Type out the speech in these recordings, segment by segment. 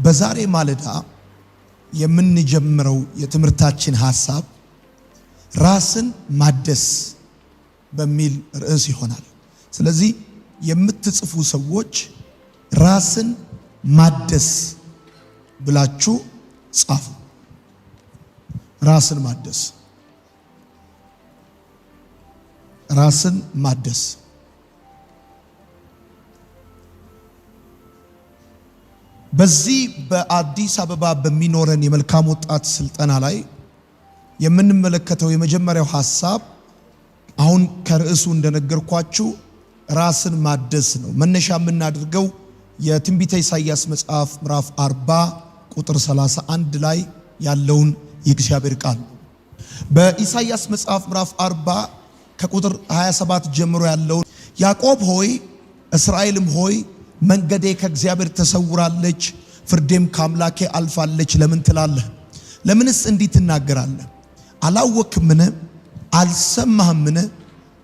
በዛሬ ማለዳ የምንጀምረው የትምህርታችን ሐሳብ ራስን ማደስ በሚል ርዕስ ይሆናል። ስለዚህ የምትጽፉ ሰዎች ራስን ማደስ ብላችሁ ጻፉ። ራስን ማደስ፣ ራስን ማደስ። በዚህ በአዲስ አበባ በሚኖረን የመልካም ወጣት ስልጠና ላይ የምንመለከተው የመጀመሪያው ሐሳብ አሁን ከርዕሱ እንደነገርኳችሁ ራስን ማደስ ነው። መነሻ የምናደርገው የትንቢተ ኢሳይያስ መጽሐፍ ምዕራፍ 40 ቁጥር 31 ላይ ያለውን የእግዚአብሔር ቃል ነው። በኢሳይያስ መጽሐፍ ምዕራፍ 40 ከቁጥር 27 ጀምሮ ያለውን ያዕቆብ ሆይ እስራኤልም ሆይ መንገዴ ከእግዚአብሔር ተሰውራለች፣ ፍርዴም ከአምላኬ አልፋለች ለምን ትላለህ? ለምንስ እንዲህ ትናገራለህ? አላወክምን? አልሰማህምን?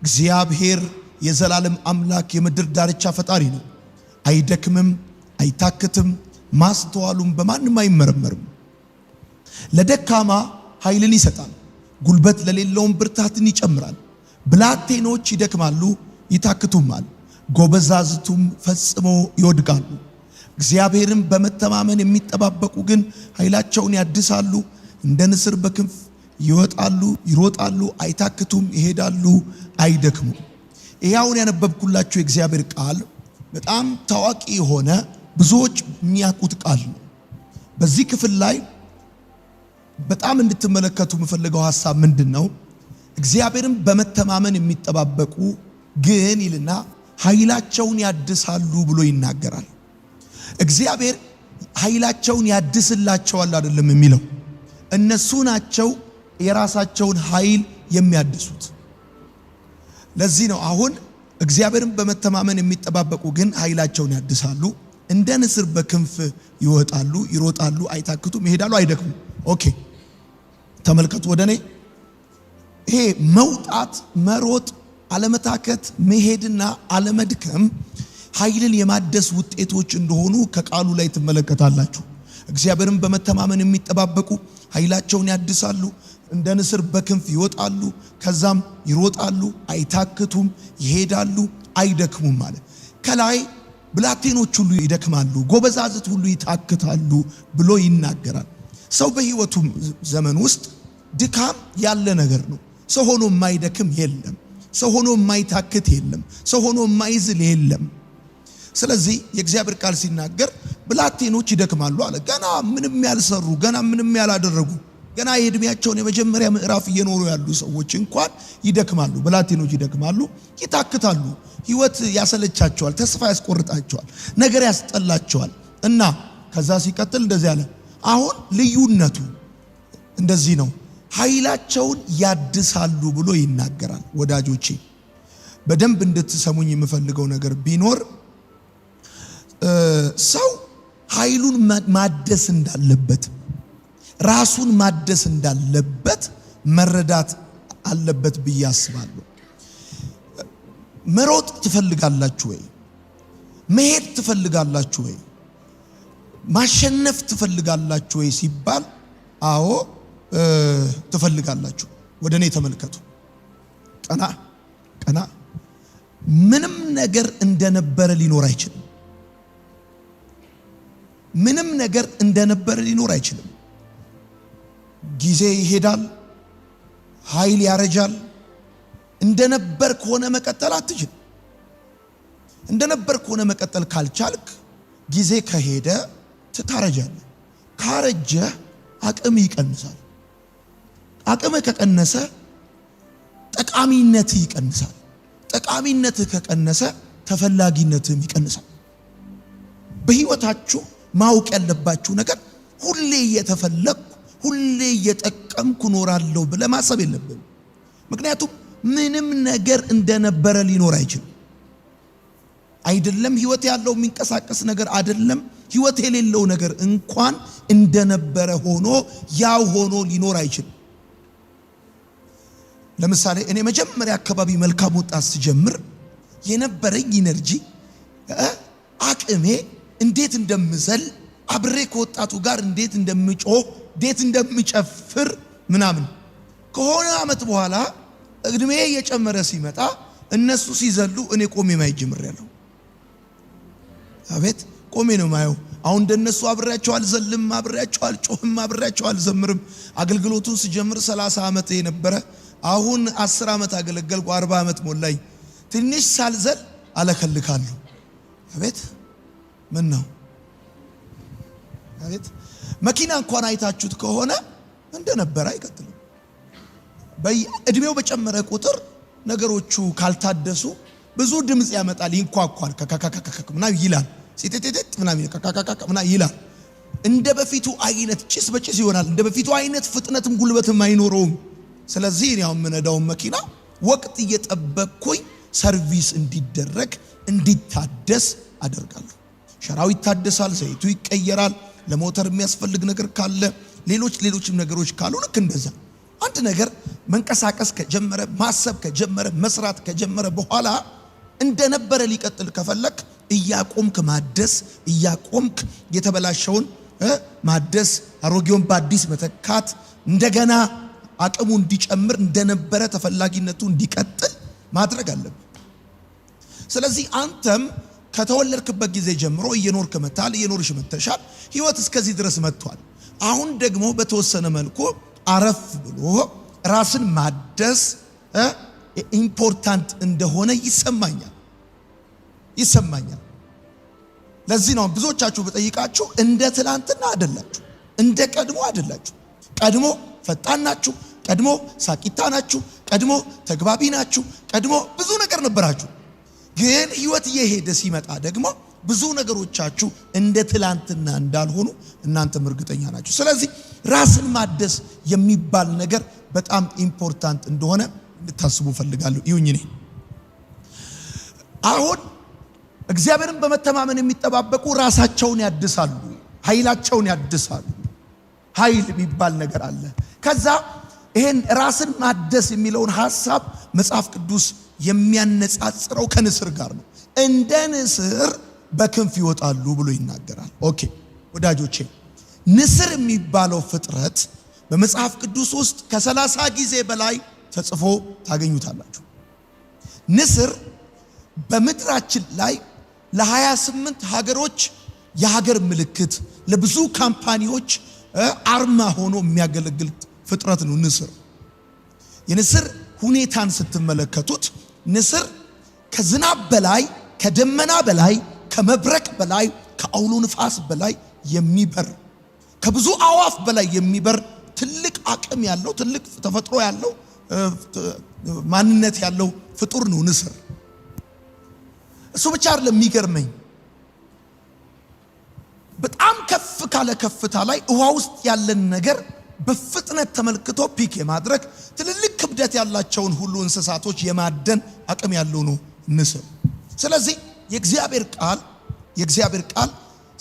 እግዚአብሔር የዘላለም አምላክ የምድር ዳርቻ ፈጣሪ ነው። አይደክምም፣ አይታክትም፣ ማስተዋሉም በማንም አይመረመርም። ለደካማ ኃይልን ይሰጣል፣ ጉልበት ለሌለውም ብርታትን ይጨምራል። ብላቴኖች ይደክማሉ ይታክቱማል፣ ጎበዛዝቱም ፈጽሞ ይወድቃሉ። እግዚአብሔርን በመተማመን የሚጠባበቁ ግን ኃይላቸውን ያድሳሉ፣ እንደ ንስር በክንፍ ይወጣሉ፣ ይሮጣሉ፣ አይታክቱም፣ ይሄዳሉ፣ አይደክሙም። ይሄውን ያነበብኩላችሁ የእግዚአብሔር ቃል በጣም ታዋቂ የሆነ ብዙዎች የሚያውቁት ቃል ነው። በዚህ ክፍል ላይ በጣም እንድትመለከቱ የምፈልገው ሐሳብ ምንድነው? እግዚአብሔርን በመተማመን የሚጠባበቁ ግን ይልና ኃይላቸውን ያድሳሉ ብሎ ይናገራል። እግዚአብሔር ኃይላቸውን ያድስላቸዋል አይደለም የሚለው፣ እነሱ ናቸው የራሳቸውን ኃይል የሚያድሱት። ለዚህ ነው አሁን እግዚአብሔርን በመተማመን የሚጠባበቁ ግን ኃይላቸውን ያድሳሉ፣ እንደ ንስር በክንፍ ይወጣሉ፣ ይሮጣሉ፣ አይታክቱም፣ ይሄዳሉ፣ አይደክሙም። ኦኬ ተመልከቱ ወደኔ። ይሄ መውጣት፣ መሮጥ፣ አለመታከት፣ መሄድና አለመድከም ኃይልን የማደስ ውጤቶች እንደሆኑ ከቃሉ ላይ ትመለከታላችሁ። እግዚአብሔርን በመተማመን የሚጠባበቁ ኃይላቸውን ያድሳሉ፣ እንደ ንስር በክንፍ ይወጣሉ፣ ከዛም ይሮጣሉ፣ አይታክቱም፣ ይሄዳሉ፣ አይደክሙም ማለት ከላይ ብላቴኖች ሁሉ ይደክማሉ፣ ጎበዛዝት ሁሉ ይታክታሉ ብሎ ይናገራል። ሰው በህይወቱ ዘመን ውስጥ ድካም ያለ ነገር ነው። ሰው ሆኖ የማይደክም የለም። ሰው ሆኖ የማይታክት የለም። ሰው ሆኖ የማይዝል የለም። ስለዚህ የእግዚአብሔር ቃል ሲናገር ብላቴኖች ይደክማሉ አለ። ገና ምንም ያልሰሩ፣ ገና ምንም ያላደረጉ፣ ገና የእድሜያቸውን የመጀመሪያ ምዕራፍ እየኖሩ ያሉ ሰዎች እንኳን ይደክማሉ። ብላቴኖች ይደክማሉ፣ ይታክታሉ። ህይወት ያሰለቻቸዋል፣ ተስፋ ያስቆርጣቸዋል፣ ነገር ያስጠላቸዋል። እና ከዛ ሲቀጥል እንደዚህ አለ። አሁን ልዩነቱ እንደዚህ ነው። ኃይላቸውን ያድሳሉ ብሎ ይናገራል። ወዳጆቼ በደንብ እንድትሰሙኝ የምፈልገው ነገር ቢኖር ሰው ኃይሉን ማደስ እንዳለበት፣ ራሱን ማደስ እንዳለበት መረዳት አለበት ብዬ አስባለሁ። መሮጥ ትፈልጋላችሁ ወይ? መሄድ ትፈልጋላችሁ ወይ? ማሸነፍ ትፈልጋላችሁ ወይ ሲባል አዎ ትፈልጋላችሁ። ወደ እኔ ተመልከቱ። ቀና ቀና። ምንም ነገር እንደነበረ ሊኖር አይችልም። ምንም ነገር እንደነበረ ሊኖር አይችልም። ጊዜ ይሄዳል፣ ኃይል ያረጃል። እንደነበር ከሆነ መቀጠል አትችል። እንደነበር ከሆነ መቀጠል ካልቻልክ ጊዜ ከሄደ ትታረጃለህ። ካረጀ አቅም ይቀንሳል። አቅም ከቀነሰ ጠቃሚነት ይቀንሳል። ጠቃሚነት ከቀነሰ ተፈላጊነትም ይቀንሳል። በህይወታችሁ ማወቅ ያለባችሁ ነገር ሁሌ እየተፈለግኩ ሁሌ እየጠቀምኩ ኖራለሁ ብለህ ማሰብ የለብንም። ምክንያቱም ምንም ነገር እንደነበረ ሊኖር አይችልም። አይደለም ህይወት ያለው የሚንቀሳቀስ ነገር አይደለም፣ ህይወት የሌለው ነገር እንኳን እንደነበረ ሆኖ ያው ሆኖ ሊኖር አይችልም። ለምሳሌ እኔ መጀመሪያ አካባቢ መልካም ወጣት ስጀምር የነበረኝ ኢነርጂ አቅሜ እንዴት እንደምዘል አብሬ ከወጣቱ ጋር እንዴት እንደምጮህ እንዴት እንደምጨፍር ምናምን ከሆነ አመት በኋላ እድሜ እየጨመረ ሲመጣ እነሱ ሲዘሉ እኔ ቆሜ ማየት ጀምሬያለሁ። አቤት ቆሜ ነው ማየው። አሁን እንደነሱ አብሬያቸው አልዘልም፣ አብሬያቸው አልጮህም፣ አብሬያቸው አልዘምርም። አገልግሎቱን ሲጀምር 30 አመት የነበረ አሁን 10 አመት አገለገልኩ፣ 40 አመት ሞላኝ። ትንሽ ሳልዘል አለከልካለሁ። አቤት ምን ነው? አቤት መኪና እንኳን አይታችሁት ከሆነ እንደነበረ አይቀጥልም። በእድሜው በጨመረ ቁጥር ነገሮቹ ካልታደሱ ብዙ ድምጽ ያመጣል፣ ይንኳኳል፣ ከከከከከ ምናምን ይላል፣ ሲቴቴቴት ምናምን ከከከከከ ምናምን ይላል። እንደ በፊቱ አይነት ጭስ በጭስ ይሆናል። እንደ በፊቱ አይነት ፍጥነትም ጉልበትም አይኖረውም። ስለዚህ እኔ አሁን የምነዳውን መኪና ወቅት እየጠበቅኩኝ ሰርቪስ እንዲደረግ እንዲታደስ አደርጋለሁ። ሸራው ይታደሳል፣ ዘይቱ ይቀየራል፣ ለሞተር የሚያስፈልግ ነገር ካለ ሌሎችም ነገሮች ካሉ ልክ እንደዛ አንድ ነገር መንቀሳቀስ ከጀመረ ማሰብ ከጀመረ መስራት ከጀመረ በኋላ እንደነበረ ሊቀጥል ከፈለክ እያቆምክ ማደስ፣ እያቆምክ የተበላሸውን ማደስ፣ አሮጌውን በአዲስ መተካት፣ እንደገና አቅሙ እንዲጨምር እንደነበረ ተፈላጊነቱ እንዲቀጥል ማድረግ አለብህ። ስለዚህ አንተም ከተወለድክበት ጊዜ ጀምሮ እየኖርክ መጥተሃል፣ እየኖርሽ መጥተሻል። ህይወት እስከዚህ ድረስ መጥቷል። አሁን ደግሞ በተወሰነ መልኩ አረፍ ብሎ ራስን ማደስ ኢምፖርታንት እንደሆነ ይሰማኛል። ለዚህ ነው ብዙዎቻችሁ በጠይቃችሁ እንደ ትላንትና አይደላችሁ፣ እንደ ቀድሞ አይደላችሁ። ቀድሞ ፈጣን ናችሁ፣ ቀድሞ ሳቂታ ናችሁ፣ ቀድሞ ተግባቢ ናችሁ፣ ቀድሞ ብዙ ነገር ነበራችሁ። ግን ህይወት እየሄደ ሲመጣ ደግሞ ብዙ ነገሮቻችሁ እንደ ትላንትና እንዳልሆኑ እናንተም እርግጠኛ ናችሁ። ስለዚህ ራስን ማደስ የሚባል ነገር በጣም ኢምፖርታንት እንደሆነ እንድታስቡ ፈልጋለሁ። ይሁን እኔ አሁን እግዚአብሔርን በመተማመን የሚጠባበቁ ራሳቸውን ያድሳሉ፣ ኃይላቸውን ያድሳሉ። ኃይል የሚባል ነገር አለ። ከዛ ይሄን ራስን ማደስ የሚለውን ሐሳብ መጽሐፍ ቅዱስ የሚያነጻጽረው ከንስር ጋር ነው። እንደ ንስር በክንፍ ይወጣሉ ብሎ ይናገራል። ኦኬ ወዳጆቼ፣ ንስር የሚባለው ፍጥረት በመጽሐፍ ቅዱስ ውስጥ ከ30 ጊዜ በላይ ተጽፎ ታገኙታላችሁ። ንስር በምድራችን ላይ ለ28 ሀገሮች የሀገር ምልክት፣ ለብዙ ካምፓኒዎች አርማ ሆኖ የሚያገለግል ፍጥረት ነው ንስር። የንስር ሁኔታን ስትመለከቱት ንስር ከዝናብ በላይ፣ ከደመና በላይ፣ ከመብረቅ በላይ፣ ከአውሎ ንፋስ በላይ የሚበር፣ ከብዙ አዋፍ በላይ የሚበር ትልቅ አቅም ያለው ትልቅ ተፈጥሮ ያለው ማንነት ያለው ፍጡር ነው ንስር። እሱ ብቻ አይደለም የሚገርመኝ፣ በጣም ከፍ ካለ ከፍታ ላይ ውሃ ውስጥ ያለን ነገር በፍጥነት ተመልክቶ ፒክ የማድረግ ትልልቅ ክብደት ያላቸውን ሁሉ እንስሳቶች የማደን አቅም ያለው ነው ንስር። ስለዚህ የእግዚአብሔር ቃል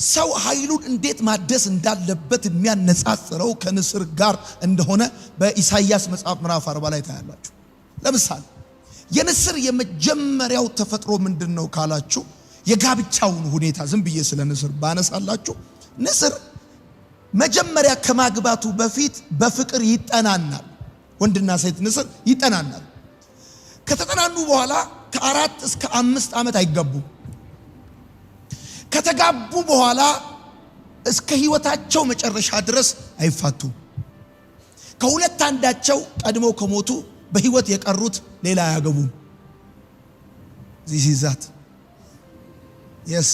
ሰው ኃይሉን እንዴት ማደስ እንዳለበት የሚያነጻጽረው ከንስር ጋር እንደሆነ በኢሳይያስ መጽሐፍ ምዕራፍ 40 ላይ ታያላችሁ። ለምሳሌ የንስር የመጀመሪያው ተፈጥሮ ምንድነው ካላችሁ፣ የጋብቻውን ሁኔታ ዝም ብዬ ስለ ንስር ባነሳላችሁ፣ ንስር መጀመሪያ ከማግባቱ በፊት በፍቅር ይጠናናል። ወንድና ሴት ንስር ይጠናናል። ከተጠናኑ በኋላ ከ4 እስከ 5 ዓመት አይጋቡም። ከተጋቡ በኋላ እስከ ህይወታቸው መጨረሻ ድረስ አይፋቱም። ከሁለት አንዳቸው ቀድሞ ከሞቱ በህይወት የቀሩት ሌላ አያገቡም። ዚዛት yes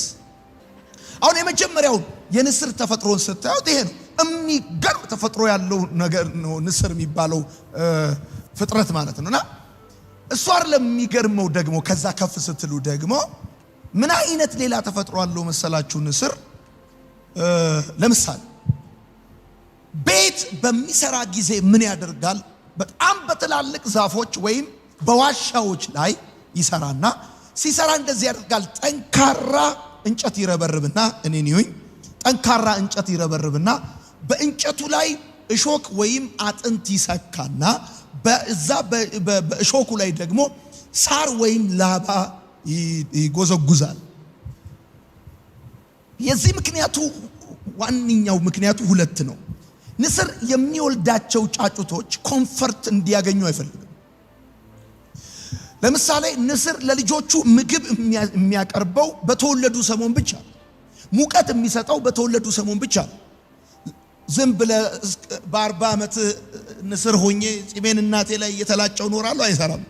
አሁን የመጀመሪያው የንስር ተፈጥሮን ስታዩት ይሄ ነው። የሚገርም ተፈጥሮ ያለው ነገር ነው ንስር የሚባለው ፍጥረት ማለት ነውና እሱ አይደለም የሚገርመው። ደግሞ ከዛ ከፍ ስትሉ ደግሞ ምን አይነት ሌላ ተፈጥሮ አለው መሰላችሁ? ንስር ለምሳሌ ቤት በሚሰራ ጊዜ ምን ያደርጋል? በጣም በትላልቅ ዛፎች ወይም በዋሻዎች ላይ ይሰራና ሲሰራ እንደዚህ ያደርጋል። ጠንካራ እንጨት ይረበርብና ጠንካራ እንጨት ይረበርብና በእንጨቱ ላይ እሾክ ወይም አጥንት ይሰካና በዛ በእሾኩ ላይ ደግሞ ሳር ወይም ላባ ይጎዘጉዛል። የዚህ ምክንያቱ ዋንኛው ምክንያቱ ሁለት ነው። ንስር የሚወልዳቸው ጫጩቶች ኮምፈርት እንዲያገኙ አይፈልግም። ለምሳሌ ንስር ለልጆቹ ምግብ የሚያቀርበው በተወለዱ ሰሞን ብቻ፣ ሙቀት የሚሰጠው በተወለዱ ሰሞን ብቻ። ዝም ብለ በ40 ዓመት ንስር ሆኜ ጺሜን እናቴ ላይ እየተላጨው ኖራለሁ አይሰራም።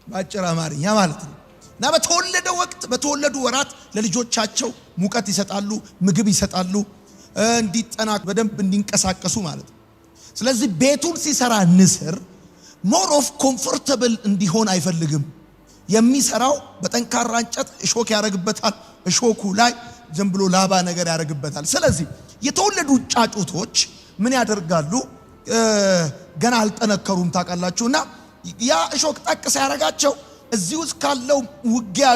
ባጭር አማርኛ ማለት ነው። እና በተወለደ ወቅት በተወለዱ ወራት ለልጆቻቸው ሙቀት ይሰጣሉ፣ ምግብ ይሰጣሉ፣ እንዲጠናክ በደንብ እንዲንቀሳቀሱ ማለት ነው። ስለዚህ ቤቱን ሲሰራ ንስር ሞር ኦፍ ኮምፎርታብል እንዲሆን አይፈልግም። የሚሰራው በጠንካራ እንጨት እሾክ ያረግበታል። እሾኩ ላይ ዝም ብሎ ላባ ነገር ያረግበታል። ስለዚህ የተወለዱ ጫጩቶች ምን ያደርጋሉ? ገና አልጠነከሩም ታውቃላችሁና ያ እሾክ ጠቅስ ያረጋቸው እዚህ ውስጥ ካለው ውጊያ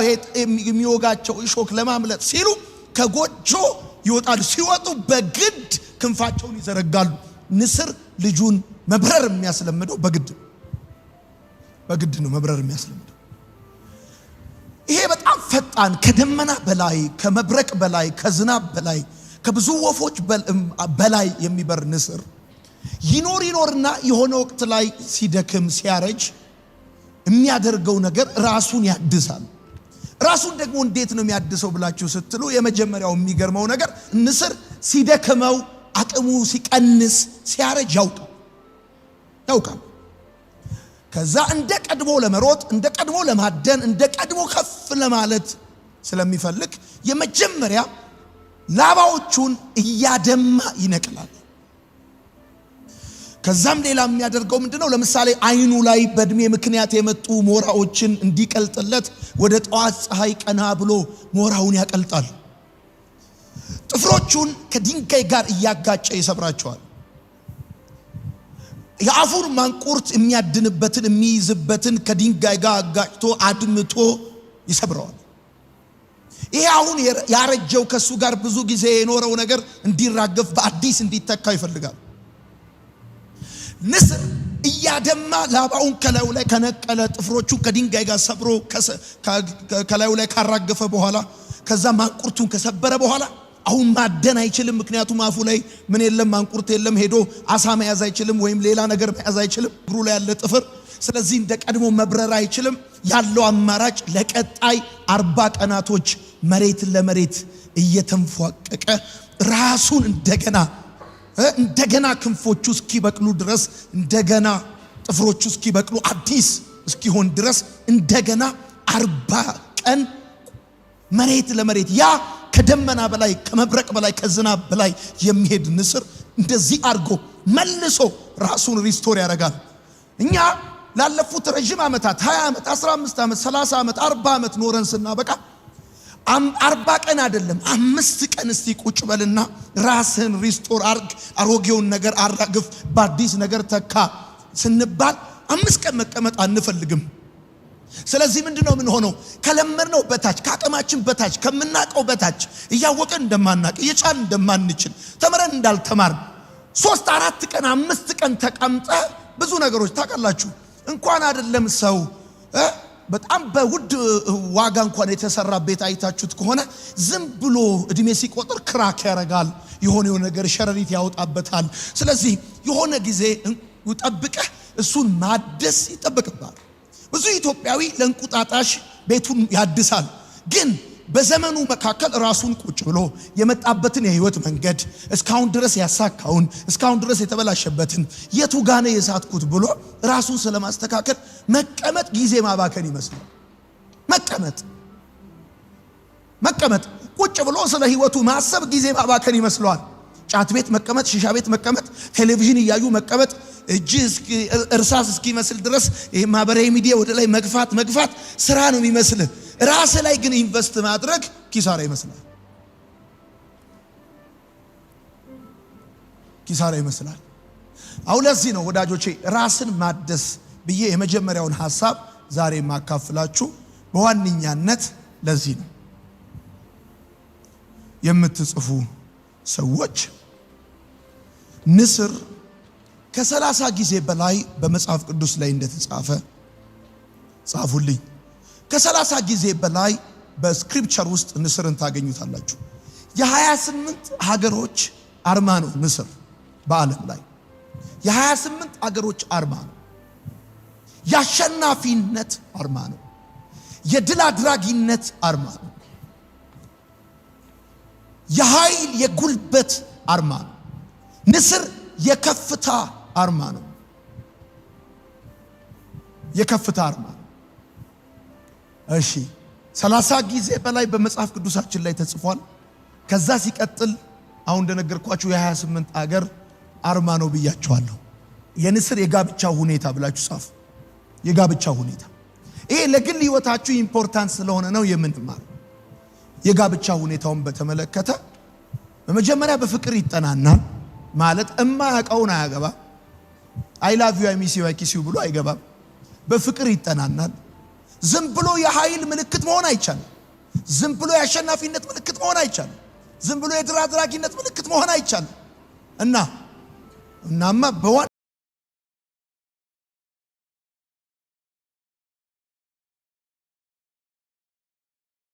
የሚወጋቸው እሾክ ለማምለጥ ሲሉ ከጎጆ ይወጣሉ። ሲወጡ በግድ ክንፋቸውን ይዘረጋሉ። ንስር ልጁን መብረር የሚያስለምደው በግድ ነው መብረር የሚያስለምደው። ይሄ በጣም ፈጣን ከደመና በላይ ከመብረቅ በላይ ከዝናብ በላይ ከብዙ ወፎች በላይ የሚበር ንስር ይኖርና የሆነ ወቅት ላይ ሲደክም ሲያረጅ የሚያደርገው ነገር ራሱን ያድሳል። ራሱን ደግሞ እንዴት ነው የሚያድሰው ብላችሁ ስትሉ የመጀመሪያው የሚገርመው ነገር ንስር ሲደክመው አቅሙ ሲቀንስ ሲያረጅ ያውቃል። ከዛ እንደ ቀድሞ ለመሮጥ እንደ ቀድሞ ለማደን እንደ ቀድሞ ከፍ ለማለት ስለሚፈልግ የመጀመሪያ ላባዎቹን እያደማ ይነቅላል። ከዛም ሌላ የሚያደርገው ምንድነው? ለምሳሌ አይኑ ላይ በእድሜ ምክንያት የመጡ ሞራዎችን እንዲቀልጥለት ወደ ጠዋት ፀሐይ ቀና ብሎ ሞራውን ያቀልጣል። ጥፍሮቹን ከድንጋይ ጋር እያጋጨ ይሰብራቸዋል። የአፉን ማንቁርት የሚያድንበትን የሚይዝበትን ከድንጋይ ጋር አጋጭቶ አድምቶ ይሰብረዋል። ይሄ አሁን ያረጀው ከሱ ጋር ብዙ ጊዜ የኖረው ነገር እንዲራገፍ በአዲስ እንዲተካ ይፈልጋል። ንስር እያደማ ላባውን ከላዩ ላይ ከነቀለ ጥፍሮቹ ከድንጋይ ጋር ሰብሮ ከላዩ ላይ ካራገፈ በኋላ ከዛ ማንቁርቱን ከሰበረ በኋላ አሁን ማደን አይችልም። ምክንያቱም አፉ ላይ ምን የለም፣ ማንቁርት የለም። ሄዶ አሳ መያዝ አይችልም፣ ወይም ሌላ ነገር መያዝ አይችልም፣ እግሩ ላይ ያለ ጥፍር። ስለዚህ እንደ ቀድሞ መብረር አይችልም። ያለው አማራጭ ለቀጣይ 40 ቀናቶች መሬት ለመሬት እየተንፏቀቀ ራሱን እንደገና ክንፎቹ እስኪበቅሉ ድረስ እንደገና ጥፍሮቹ እስኪበቅሉ አዲስ እስኪሆን ድረስ እንደገና 40 ቀን መሬት ለመሬት ያ ከደመና በላይ ከመብረቅ በላይ ከዝናብ በላይ የሚሄድ ንስር እንደዚህ አድርጎ መልሶ ራሱን ሪስቶር ያደርጋል። እኛ ላለፉት ረጅም ዓመታት 20 ዓመት 15 ዓመት 30 ዓመት 40 ዓመት ኖረን ስናበቃ 40 ቀን አይደለም 5 ቀን እስቲ ቁጭ በልና ራስን ሪስቶር አርግ፣ አሮጌውን ነገር አራግፍ፣ በአዲስ ነገር ተካ ስንባል 5 ቀን መቀመጥ አንፈልግም። ስለዚህ ምንድነው ምን ሆነው ከለመድነው በታች ከአቅማችን በታች ከምናቀው በታች እያወቀን እንደማናቅ እየቻልን እንደማንችል ተመረን እንዳልተማር 3-4 ቀን 5 ቀን ተቀምጠ ብዙ ነገሮች ታውቃላችሁ። እንኳን አይደለም ሰው በጣም በውድ ዋጋ እንኳን የተሰራ ቤት አይታችሁት ከሆነ ዝም ብሎ እድሜ ሲቆጥር ክራክ ያረጋል፣ የሆነ ነገር ሸረሪት ያወጣበታል። ስለዚህ የሆነ ጊዜ ጠብቀህ እሱን ማደስ ይጠበቅባል። ብዙ ኢትዮጵያዊ ለእንቁጣጣሽ ቤቱን ያድሳል። ግን በዘመኑ መካከል ራሱን ቁጭ ብሎ የመጣበትን የህይወት መንገድ እስካሁን ድረስ ያሳካውን እስካሁን ድረስ የተበላሸበትን የቱ ጋነ የሳትኩት ብሎ ራሱን ስለማስተካከል መቀመጥ ጊዜ ማባከን ይመስላል። መቀመጥ ቁጭ ብሎ ስለ ህይወቱ ማሰብ ጊዜ ማባከን ይመስለዋል። ጫት ቤት መቀመጥ፣ ሺሻ ቤት መቀመጥ፣ ቴሌቪዥን እያዩ መቀመጥ፣ እጅ እርሳስ እስኪመስል ድረስ ማህበራዊ ሚዲያ ወደ ላይ መግፋት ስራ ነው የሚመስልህ። ራስ ላይ ግን ኢንቨስት ማድረግ ኪሳራ ይመስላል። አሁን ለዚህ ነው ወዳጆቼ ራስን ማደስ ብዬ የመጀመሪያውን ሐሳብ ዛሬ ማካፍላችሁ በዋነኛነት ለዚህ ነው። የምትጽፉ ሰዎች ንስር ከ30 ጊዜ በላይ በመጽሐፍ ቅዱስ ላይ እንደተጻፈ ጻፉልኝ። ከ30 ጊዜ በላይ በስክሪፕቸር ውስጥ ንስርን ታገኙታላችሁ። የ28 ሀገሮች አርማ ነው ንስር። በዓለም ላይ የ28 ሀገሮች አርማ ነው። የአሸናፊነት አርማ ነው። የድል አድራጊነት አርማ ነው። የኃይል የጉልበት አርማ ነው። ንስር የከፍታ አርማ ነው። የከፍታ አርማ ነው። እሺ 30 ጊዜ በላይ በመጽሐፍ ቅዱሳችን ላይ ተጽፏል። ከዛ ሲቀጥል አሁን እንደነገርኳችሁ የ28 አገር አርማ ነው ብያችኋለሁ። የንስር የጋብቻ ሁኔታ ብላችሁ ጻፉ። የጋብቻ ሁኔታ ይሄ ለግል ህይወታችሁ ኢምፖርታንት ስለሆነ ነው የምንማረው። የጋብቻ ሁኔታውን በተመለከተ በመጀመሪያ በፍቅር ይጠናናል። ማለት እማያውቀውን አያገባ። አይ ላቭ ዩ አይ ሚስ ዩ አይ ኪስ ዩ ብሎ አይገባም። በፍቅር ይጠናናል። ዝም ብሎ የኃይል ምልክት መሆን አይቻልም። ዝም ብሎ የአሸናፊነት ምልክት መሆን አይቻልም። ዝም ብሎ የድል አድራጊነት ምልክት መሆን አይቻልም። እናማ